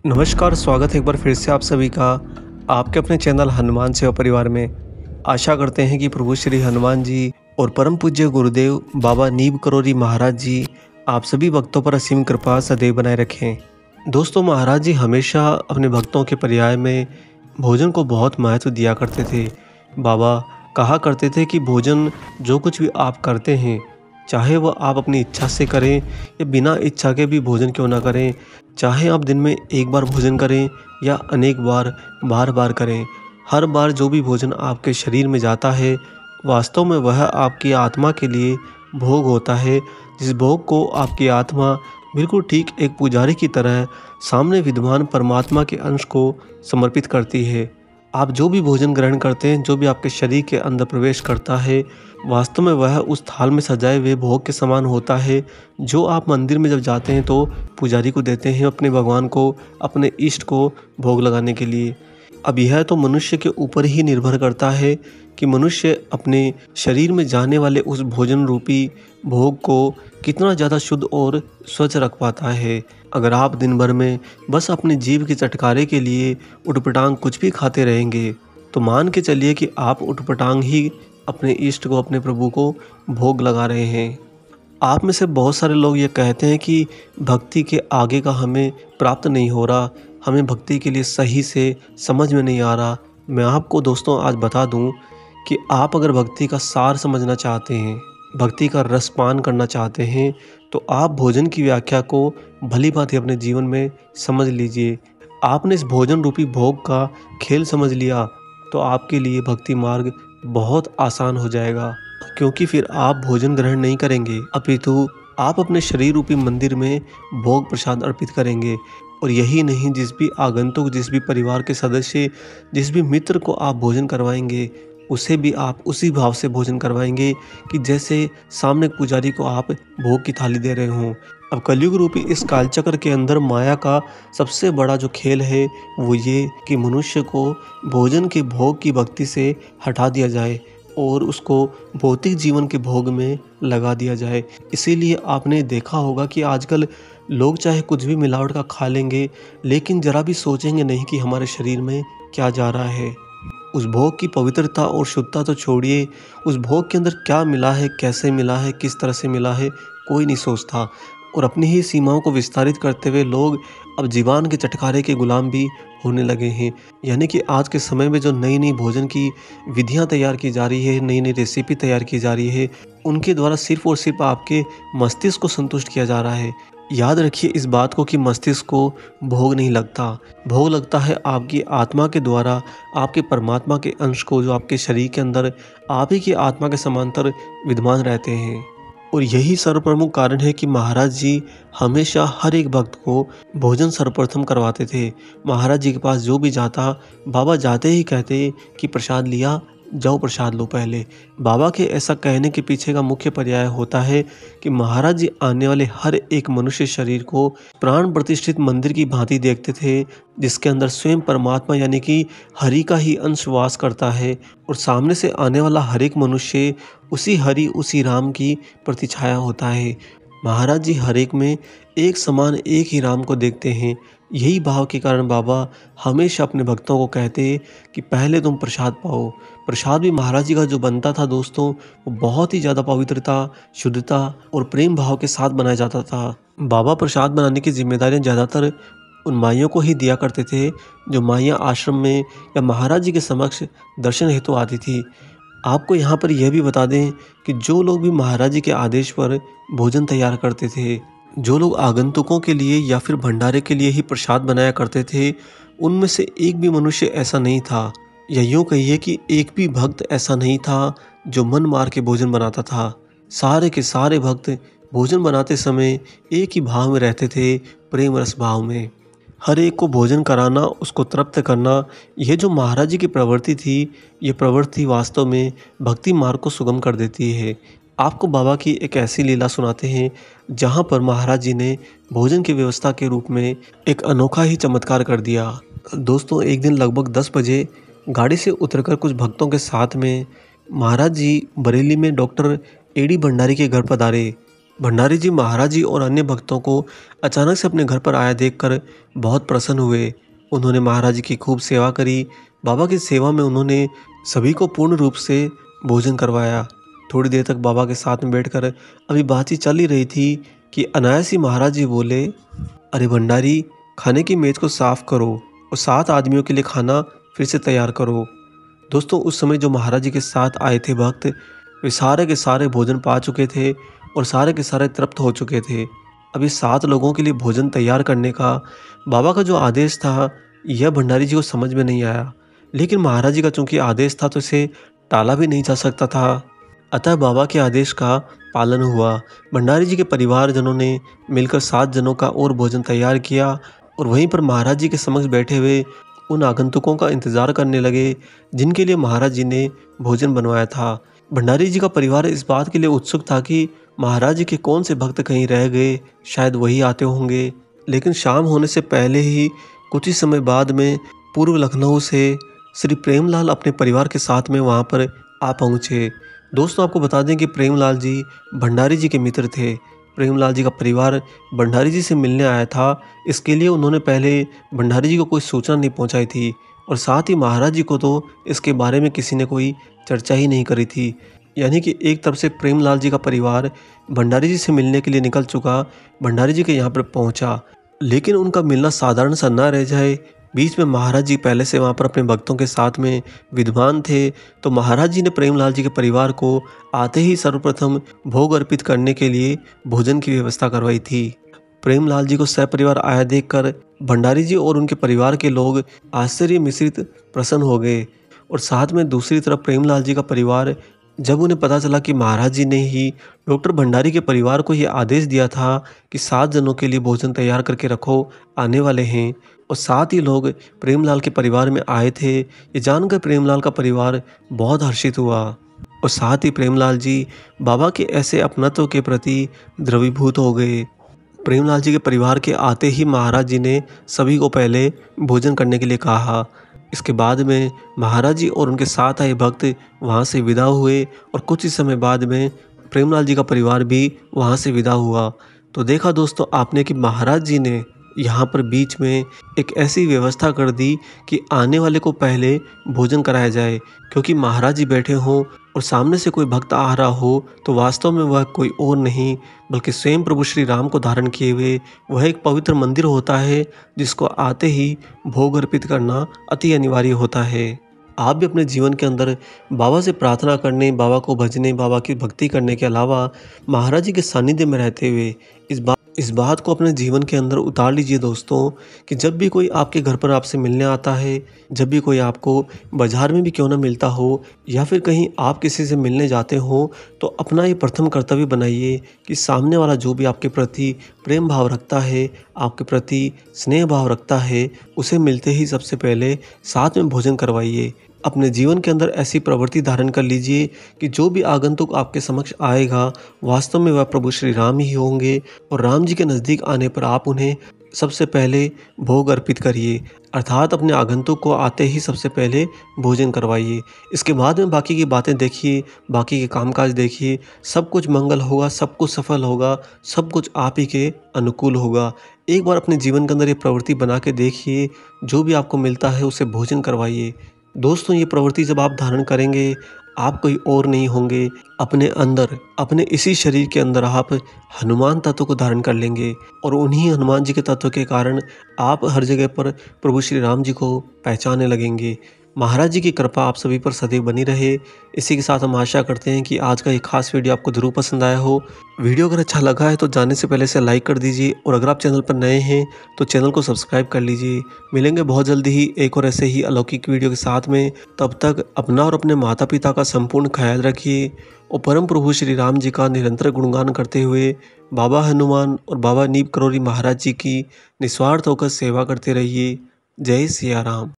नमस्कार, स्वागत है एक बार फिर से आप सभी का आपके अपने चैनल हनुमान सेवा परिवार में। आशा करते हैं कि प्रभु श्री हनुमान जी और परम पूज्य गुरुदेव बाबा नीम करोली महाराज जी आप सभी भक्तों पर असीम कृपा सदैव बनाए रखें। दोस्तों, महाराज जी हमेशा अपने भक्तों के पर्याय में भोजन को बहुत महत्व दिया करते थे। बाबा कहा करते थे कि भोजन जो कुछ भी आप करते हैं, चाहे वह आप अपनी इच्छा से करें या बिना इच्छा के भी भोजन क्यों ना करें, चाहे आप दिन में एक बार भोजन करें या अनेक बार बार बार करें, हर बार जो भी भोजन आपके शरीर में जाता है वास्तव में वह आपकी आत्मा के लिए भोग होता है, जिस भोग को आपकी आत्मा बिल्कुल ठीक एक पुजारी की तरह सामने विद्यमान परमात्मा के अंश को समर्पित करती है। आप जो भी भोजन ग्रहण करते हैं, जो भी आपके शरीर के अंदर प्रवेश करता है, वास्तव में वह उस थाल में सजाए हुए भोग के समान होता है, जो आप मंदिर में जब जाते हैं तो पुजारी को देते हैं, अपने भगवान को, अपने इष्ट को भोग लगाने के लिए। अब यह तो मनुष्य के ऊपर ही निर्भर करता है कि मनुष्य अपने शरीर में जाने वाले उस भोजन रूपी भोग को कितना ज़्यादा शुद्ध और स्वच्छ रख पाता है। अगर आप दिन भर में बस अपने जीभ के चटकारे के लिए उटपटांग कुछ भी खाते रहेंगे, तो मान के चलिए कि आप उटपटांग ही अपने इष्ट को, अपने प्रभु को भोग लगा रहे हैं। आप में से बहुत सारे लोग ये कहते हैं कि भक्ति के आगे का हमें प्राप्त नहीं हो रहा, हमें भक्ति के लिए सही से समझ में नहीं आ रहा। मैं आपको दोस्तों आज बता दूं कि आप अगर भक्ति का सार समझना चाहते हैं, भक्ति का रसपान करना चाहते हैं, तो आप भोजन की व्याख्या को भली भांति अपने जीवन में समझ लीजिए। आपने इस भोजन रूपी भोग का खेल समझ लिया तो आपके लिए भक्ति मार्ग बहुत आसान हो जाएगा, क्योंकि फिर आप भोजन ग्रहण नहीं करेंगे, अपितु आप अपने शरीर रूपी मंदिर में भोग प्रसाद अर्पित करेंगे। और यही नहीं, जिस भी आगंतुक, जिस भी परिवार के सदस्य, जिस भी मित्र को आप भोजन करवाएंगे, उसे भी आप उसी भाव से भोजन करवाएंगे कि जैसे सामने पुजारी को आप भोग की थाली दे रहे हों। अब कलयुग रूपी इस कालचक्र के अंदर माया का सबसे बड़ा जो खेल है वो ये कि मनुष्य को भोजन के भोग की भक्ति से हटा दिया जाए और उसको भौतिक जीवन के भोग में लगा दिया जाए। इसीलिए आपने देखा होगा कि आजकल लोग चाहे कुछ भी मिलावट का खा लेंगे, लेकिन जरा भी सोचेंगे नहीं कि हमारे शरीर में क्या जा रहा है। उस भोग की पवित्रता और शुद्धता तो छोड़िए, उस भोग के अंदर क्या मिला है, कैसे मिला है, किस तरह से मिला है, कोई नहीं सोचता। और अपनी ही सीमाओं को विस्तारित करते हुए लोग अब जीवान के चटकारे के गुलाम भी होने लगे हैं। यानी कि आज के समय में जो नई नई भोजन की विधियां तैयार की जा रही है, नई नई रेसिपी तैयार की जा रही है, उनके द्वारा सिर्फ और सिर्फ आपके मस्तिष्क को संतुष्ट किया जा रहा है। याद रखिए इस बात को कि मस्तिष्क को भोग नहीं लगता, भोग लगता है आपकी आत्मा के द्वारा, आपके परमात्मा के अंश को, जो आपके शरीर के अंदर आप ही की आत्मा के समांतर विद्यमान रहते हैं। और यही सर्वप्रमुख कारण है कि महाराज जी हमेशा हर एक भक्त को भोजन सर्वप्रथम करवाते थे। महाराज जी के पास जो भी जाता, बाबा जाते ही कहते कि प्रसाद लिया, जाओ प्रसाद लो पहले। बाबा के ऐसा कहने के पीछे का मुख्य पर्याय होता है कि महाराज जी आने वाले हर एक मनुष्य शरीर को प्राण प्रतिष्ठित मंदिर की भांति देखते थे, जिसके अंदर स्वयं परमात्मा यानी कि हरि का ही अंश वास करता है, और सामने से आने वाला हर एक मनुष्य उसी हरि, उसी राम की प्रतिछाया होता है। महाराज जी हर एक में एक समान एक ही राम को देखते हैं। यही भाव के कारण बाबा हमेशा अपने भक्तों को कहते कि पहले तुम प्रसाद पाओ। प्रसाद भी महाराज जी का जो बनता था दोस्तों, वो बहुत ही ज़्यादा पवित्रता, शुद्धता और प्रेम भाव के साथ बनाया जाता था। बाबा प्रसाद बनाने की जिम्मेदारियां ज़्यादातर उन माइयों को ही दिया करते थे, जो माइयाँ आश्रम में या महाराज जी के समक्ष दर्शन हेतु आती थी। आपको यहाँ पर यह भी बता दें कि जो लोग भी महाराज जी के आदेश पर भोजन तैयार करते थे, जो लोग आगंतुकों के लिए या फिर भंडारे के लिए ही प्रसाद बनाया करते थे, उनमें से एक भी मनुष्य ऐसा नहीं था, या यूँ कहिए कि एक भी भक्त ऐसा नहीं था जो मन मार के भोजन बनाता था। सारे के सारे भक्त भोजन बनाते समय एक ही भाव में रहते थे, प्रेम रस भाव में। हर एक को भोजन कराना, उसको तृप्त करना, यह जो महाराज जी की प्रवृत्ति थी, ये प्रवृत्ति वास्तव में भक्ति मार्ग को सुगम कर देती है। आपको बाबा की एक ऐसी लीला सुनाते हैं जहाँ पर महाराज जी ने भोजन की व्यवस्था के रूप में एक अनोखा ही चमत्कार कर दिया। दोस्तों, एक दिन लगभग 10 बजे गाड़ी से उतरकर कुछ भक्तों के साथ में महाराज जी बरेली में डॉक्टर एडी भंडारी के घर पधारे। भंडारी जी महाराज जी और अन्य भक्तों को अचानक से अपने घर पर आया देखकर बहुत प्रसन्न हुए। उन्होंने महाराज जी की खूब सेवा करी। बाबा की सेवा में उन्होंने सभी को पूर्ण रूप से भोजन करवाया। थोड़ी देर तक बाबा के साथ में बैठकर अभी बातचीत चल ही रही थी कि अनायास ही महाराज जी बोले, अरे भंडारी, खाने की मेज को साफ करो और 7 आदमियों के लिए खाना फिर से तैयार करो। दोस्तों, उस समय जो महाराज जी के साथ आए थे भक्त, वे सारे के सारे भोजन पा चुके थे और सारे के सारे तृप्त हो चुके थे। अभी 7 लोगों के लिए भोजन तैयार करने का बाबा का जो आदेश था, यह भंडारी जी को समझ में नहीं आया। लेकिन महाराज जी का चूंकि आदेश था तो इसे टाला भी नहीं जा सकता था। अतः बाबा के आदेश का पालन हुआ। भंडारी जी के परिवारजनों ने मिलकर 7 जनों का और भोजन तैयार किया और वहीं पर महाराज जी के समक्ष बैठे हुए उन आगंतुकों का इंतजार करने लगे जिनके लिए महाराज जी ने भोजन बनवाया था। भंडारी जी का परिवार इस बात के लिए उत्सुक था कि महाराज जी के कौन से भक्त कहीं रह गए, शायद वही आते होंगे। लेकिन शाम होने से पहले ही कुछ ही समय बाद में पूर्व लखनऊ से श्री प्रेमलाल अपने परिवार के साथ में वहां पर आ पहुंचे। दोस्तों, आपको बता दें कि प्रेमलाल जी भंडारी जी के मित्र थे। प्रेमलाल जी का परिवार भंडारी जी से मिलने आया था। इसके लिए उन्होंने पहले भंडारी जी को कोई सूचना नहीं पहुंचाई थी और साथ ही महाराज जी को तो इसके बारे में किसी ने कोई चर्चा ही नहीं करी थी। यानी कि एक तरफ से प्रेमलाल जी का परिवार भंडारी जी से मिलने के लिए निकल चुका, भंडारी जी के यहाँ पर पहुंचा, लेकिन उनका मिलना साधारण सा न रह जाए। बीच में महाराज जी पहले से वहाँ पर अपने भक्तों के साथ में विद्वान थे, तो महाराज जी ने प्रेमलाल जी के परिवार को आते ही सर्वप्रथम भोग अर्पित करने के लिए भोजन की व्यवस्था करवाई थी। प्रेमलाल जी को सपरिवार आया देखकर भंडारी जी और उनके परिवार के लोग आश्चर्य मिश्रित प्रसन्न हो गए और साथ में दूसरी तरफ प्रेमलाल जी का परिवार, जब उन्हें पता चला कि महाराज जी ने ही डॉक्टर भंडारी के परिवार को यह आदेश दिया था कि 7 जनों के लिए भोजन तैयार करके रखो, आने वाले हैं, और साथ ही लोग प्रेमलाल के परिवार में आए थे, ये जानकर प्रेमलाल का परिवार बहुत हर्षित हुआ और साथ ही प्रेमलाल जी बाबा के ऐसे अपनत्व के प्रति द्रवीभूत हो गए। प्रेमलाल जी के परिवार के आते ही महाराज जी ने सभी को पहले भोजन करने के लिए कहा। इसके बाद में महाराज जी और उनके साथ आए भक्त वहाँ से विदा हुए और कुछ ही समय बाद में प्रेमलाल जी का परिवार भी वहाँ से विदा हुआ। तो देखा दोस्तों आपने कि महाराज जी ने यहाँ पर बीच में एक ऐसी व्यवस्था कर दी कि आने वाले को पहले भोजन कराया जाए, क्योंकि महाराज जी बैठे हों और सामने से कोई भक्त आ रहा हो तो वास्तव में वह कोई और नहीं बल्कि स्वयं प्रभु श्री राम को धारण किए हुए वह एक पवित्र मंदिर होता है, जिसको आते ही भोग अर्पित करना अति अनिवार्य होता है। आप भी अपने जीवन के अंदर बाबा से प्रार्थना करने, बाबा को भजने, बाबा की भक्ति करने के अलावा महाराज जी के सानिध्य में रहते हुए इस बात को अपने जीवन के अंदर उतार लीजिए दोस्तों, कि जब भी कोई आपके घर पर आपसे मिलने आता है, जब भी कोई आपको बाजार में भी क्यों ना मिलता हो या फिर कहीं आप किसी से मिलने जाते हो, तो अपना ये प्रथम कर्तव्य बनाइए कि सामने वाला जो भी आपके प्रति प्रेम भाव रखता है, आपके प्रति स्नेह भाव रखता है, उसे मिलते ही सबसे पहले साथ में भोजन करवाइए। अपने जीवन के अंदर ऐसी प्रवृत्ति धारण कर लीजिए कि जो भी आगंतुक आपके समक्ष आएगा वास्तव में वह प्रभु श्री राम ही होंगे और राम जी के नज़दीक आने पर आप उन्हें सबसे पहले भोग अर्पित करिए, अर्थात अपने आगंतुक को आते ही सबसे पहले भोजन करवाइए। इसके बाद में बाकी की बातें देखिए, बाकी के कामकाज देखिए, सब कुछ मंगल होगा, सब कुछ सफल होगा, सब कुछ आप ही के अनुकूल होगा। एक बार अपने जीवन के अंदर ये प्रवृत्ति बना के देखिए, जो भी आपको मिलता है उसे भोजन करवाइए। दोस्तों, ये प्रवृत्ति जब आप धारण करेंगे, आप कोई और नहीं होंगे, अपने अंदर, अपने इसी शरीर के अंदर आप हनुमान तत्व को धारण कर लेंगे और उन्हीं हनुमान जी के तत्व के कारण आप हर जगह पर प्रभु श्री राम जी को पहचानने लगेंगे। महाराज जी की कृपा आप सभी पर सदैव बनी रहे। इसी के साथ हम आशा करते हैं कि आज का ये खास वीडियो आपको जरूर पसंद आया हो। वीडियो अगर अच्छा लगा है तो जाने से पहले इसे लाइक कर दीजिए और अगर आप चैनल पर नए हैं तो चैनल को सब्सक्राइब कर लीजिए। मिलेंगे बहुत जल्दी ही एक और ऐसे ही अलौकिक वीडियो के साथ में। तब तक अपना और अपने माता पिता का संपूर्ण ख्याल रखिए और परम प्रभु श्री राम जी का निरंतर गुणगान करते हुए बाबा हनुमान और बाबा नीब करोरी महाराज जी की निस्वार्थ होकर सेवा करते रहिए। जय सिया राम।